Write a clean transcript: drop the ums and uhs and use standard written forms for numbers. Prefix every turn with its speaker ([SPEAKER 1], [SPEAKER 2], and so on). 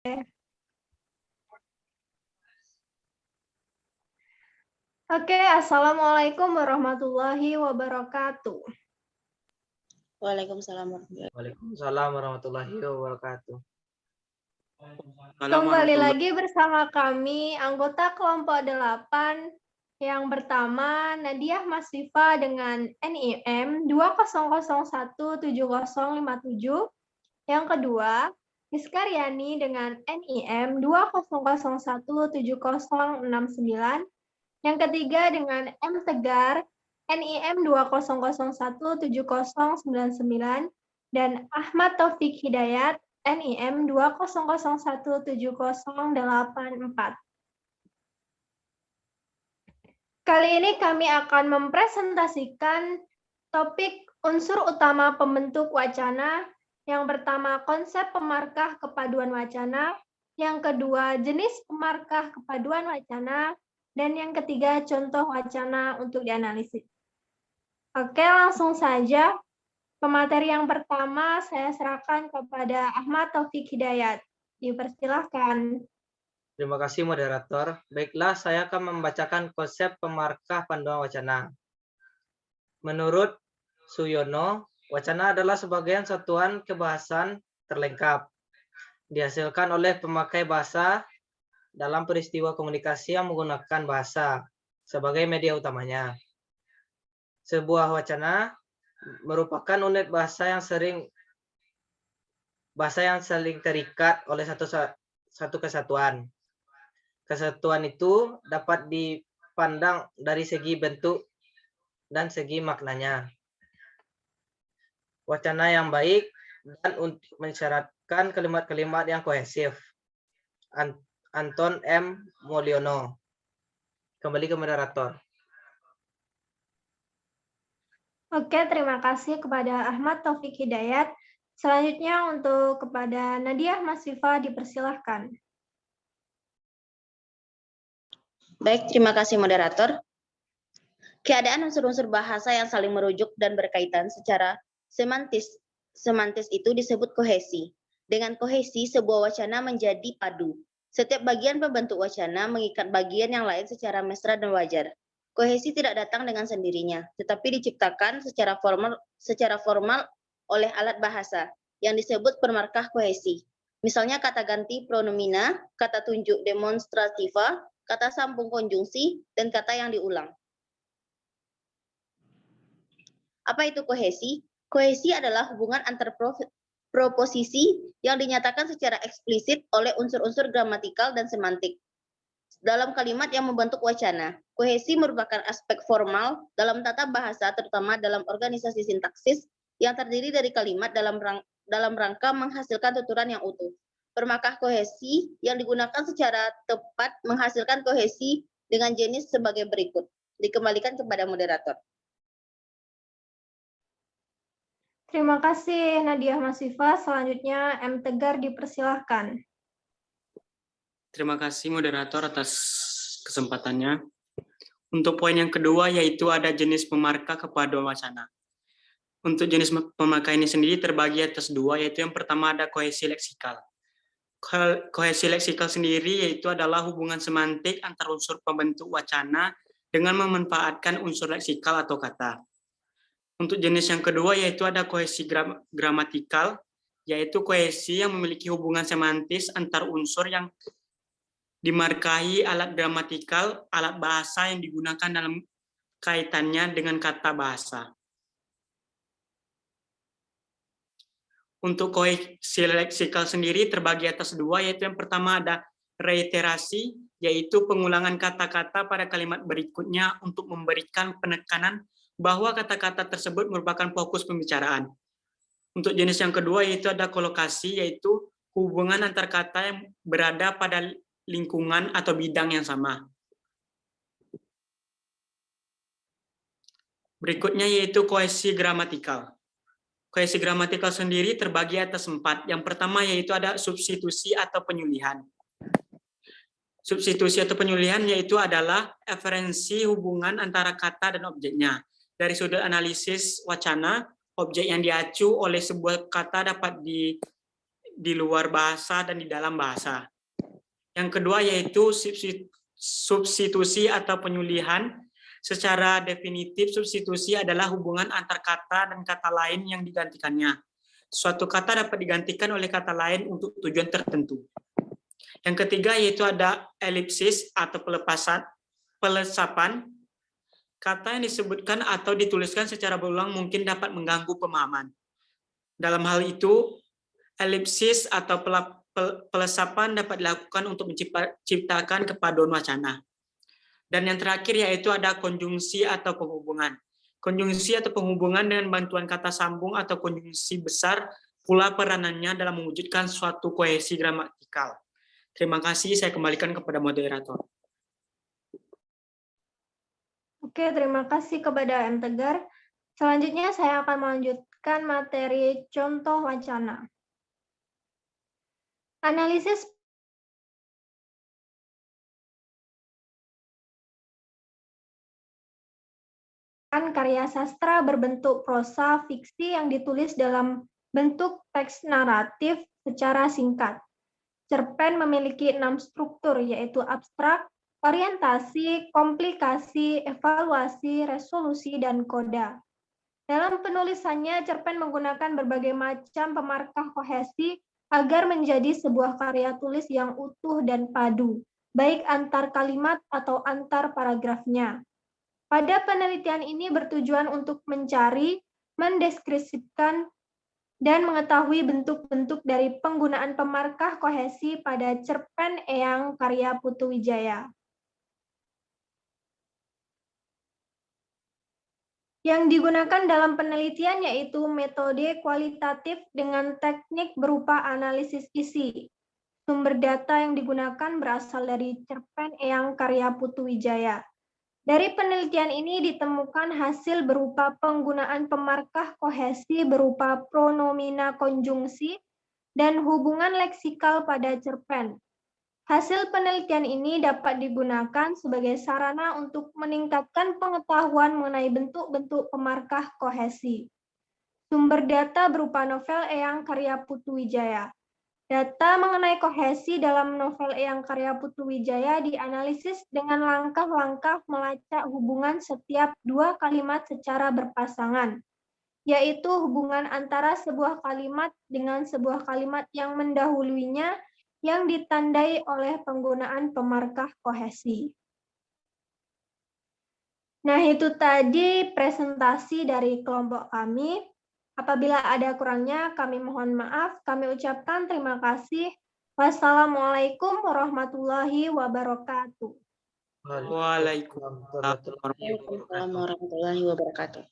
[SPEAKER 1] Oke, Assalamualaikum warahmatullahi wabarakatuh.
[SPEAKER 2] Waalaikumsalam
[SPEAKER 3] warahmatullahi wabarakatuh.
[SPEAKER 1] Kembali lagi bersama kami, anggota kelompok 8. Yang pertama, Nadiah Masrifa dengan NIM 200170057. Yang kedua, Iskaryani dengan NIM 200170069. Yang ketiga dengan M. Tegar, NIM 200170099, dan Ahmad Taufik Hidayat, NIM 200170084. Kali ini kami akan mempresentasikan topik unsur utama pembentuk wacana. Yang pertama, konsep pemarkah kepaduan wacana. Yang kedua, jenis pemarkah kepaduan wacana. Dan yang ketiga, contoh wacana untuk dianalisis. Oke, langsung saja. Pemateri yang pertama saya serahkan kepada Ahmad Taufik Hidayat. Dipersilahkan.
[SPEAKER 3] Terima kasih moderator. Baiklah, saya akan membacakan konsep pemarkah panduan wacana. Menurut Suyono, wacana adalah sebagian satuan kebahasan terlengkap, dihasilkan oleh pemakai bahasa dalam peristiwa komunikasi yang menggunakan bahasa sebagai media utamanya. Sebuah wacana merupakan unit bahasa yang saling terikat oleh satu kesatuan. Kesatuan itu dapat dipandang dari segi bentuk dan segi maknanya. Wacana yang baik dan untuk mensyaratkan kalimat-kalimat yang kohesif. Anton M. Mulyono. Kembali ke moderator.
[SPEAKER 1] Oke, terima kasih kepada Ahmad Taufik Hidayat. Selanjutnya untuk kepada Nadiah Masrifa dipersilahkan.
[SPEAKER 2] Baik, terima kasih moderator. Keadaan unsur-unsur bahasa yang saling merujuk dan berkaitan secara semantis itu disebut kohesi. Dengan kohesi, sebuah wacana menjadi padu. Setiap bagian pembentuk wacana mengikat bagian yang lain secara mesra dan wajar. Kohesi tidak datang dengan sendirinya, tetapi diciptakan secara formal oleh alat bahasa yang disebut pemarkah kohesi. Misalnya kata ganti pronomina, kata tunjuk demonstrativa, kata sambung konjungsi, dan kata yang diulang. Apa itu kohesi? Kohesi adalah hubungan antar proposisi yang dinyatakan secara eksplisit oleh unsur-unsur gramatikal dan semantik dalam kalimat yang membentuk wacana. Kohesi merupakan aspek formal dalam tata bahasa, terutama dalam organisasi sintaksis yang terdiri dari kalimat dalam rangka menghasilkan tuturan yang utuh. Pemarkah kohesi yang digunakan secara tepat menghasilkan kohesi dengan jenis sebagai berikut. Dikembalikan kepada moderator.
[SPEAKER 1] Terima kasih Nadiah Masrifa. Selanjutnya M. Tegar dipersilahkan.
[SPEAKER 4] Terima kasih moderator atas kesempatannya. Untuk poin yang kedua yaitu ada jenis pemarkah kepaduan wacana. Untuk jenis pemarkah ini sendiri terbagi atas dua, yaitu yang pertama ada kohesi leksikal. Kohesi leksikal sendiri yaitu adalah hubungan semantik antar unsur pembentuk wacana dengan memanfaatkan unsur leksikal atau kata. Untuk jenis yang kedua yaitu ada kohesi gramatikal, yaitu kohesi yang memiliki hubungan semantis antar unsur yang dimarkai alat gramatikal, alat bahasa yang digunakan dalam kaitannya dengan kata bahasa. Untuk kohesi leksikal sendiri terbagi atas dua, yaitu yang pertama ada reiterasi, yaitu pengulangan kata-kata pada kalimat berikutnya untuk memberikan penekanan bahwa kata-kata tersebut merupakan fokus pembicaraan. Untuk jenis yang kedua yaitu ada kolokasi, yaitu hubungan antar kata yang berada pada lingkungan atau bidang yang sama. Berikutnya yaitu kohesi gramatikal. Kohesi gramatikal sendiri terbagi atas 4. Yang pertama yaitu ada substitusi atau penyulihan. Substitusi atau penyulihan yaitu adalah referensi hubungan antara kata dan objeknya. Dari sudut analisis wacana, objek yang diacu oleh sebuah kata dapat di luar bahasa dan di dalam bahasa. Yang kedua yaitu substitusi atau penyulihan. Secara definitif, substitusi adalah hubungan antar kata dan kata lain yang digantikannya. Suatu kata dapat digantikan oleh kata lain untuk tujuan tertentu. Yang ketiga yaitu ada elipsis atau pelesapan. Kata yang disebutkan atau dituliskan secara berulang mungkin dapat mengganggu pemahaman. Dalam hal itu, elipsis atau pelesapan dapat dilakukan untuk menciptakan kepaduan wacana. Dan yang terakhir yaitu ada konjungsi atau penghubungan. Konjungsi atau penghubungan dengan bantuan kata sambung atau konjungsi besar pula peranannya dalam mewujudkan suatu kohesi gramatikal. Terima kasih, saya kembalikan kepada moderator.
[SPEAKER 1] Oke, terima kasih kepada M. Tegar. Selanjutnya saya akan melanjutkan materi contoh wacana. Analisis karya sastra berbentuk prosa fiksi yang ditulis dalam bentuk teks naratif secara singkat. Cerpen memiliki 6 struktur, yaitu abstrak, orientasi, komplikasi, evaluasi, resolusi, dan koda. Dalam penulisannya, cerpen menggunakan berbagai macam pemarkah kohesi agar menjadi sebuah karya tulis yang utuh dan padu, baik antar kalimat atau antar paragrafnya. Pada penelitian ini bertujuan untuk mencari, mendeskripsikan, dan mengetahui bentuk-bentuk dari penggunaan pemarkah kohesi pada cerpen Eyang karya Putu Wijaya. Yang digunakan dalam penelitian yaitu metode kualitatif dengan teknik berupa analisis isi. Sumber data yang digunakan berasal dari cerpen Eyang karya Putu Wijaya. Dari penelitian ini ditemukan hasil berupa penggunaan pemarkah kohesi berupa pronomina konjungsi dan hubungan leksikal pada cerpen. Hasil penelitian ini dapat digunakan sebagai sarana untuk meningkatkan pengetahuan mengenai bentuk-bentuk pemarkah kohesi. Sumber data berupa novel Eyang karya Putu Wijaya. Data mengenai kohesi dalam novel Eyang karya Putu Wijaya dianalisis dengan langkah-langkah melacak hubungan setiap dua kalimat secara berpasangan, yaitu hubungan antara sebuah kalimat dengan sebuah kalimat yang mendahuluinya yang ditandai oleh penggunaan pemarkah kohesi. Nah, itu tadi presentasi dari kelompok kami. Apabila ada kurangnya, kami mohon maaf. Kami ucapkan terima kasih. Wassalamualaikum warahmatullahi wabarakatuh.
[SPEAKER 4] Waalaikumsalam
[SPEAKER 2] Waalaikumsalam warahmatullahi wabarakatuh.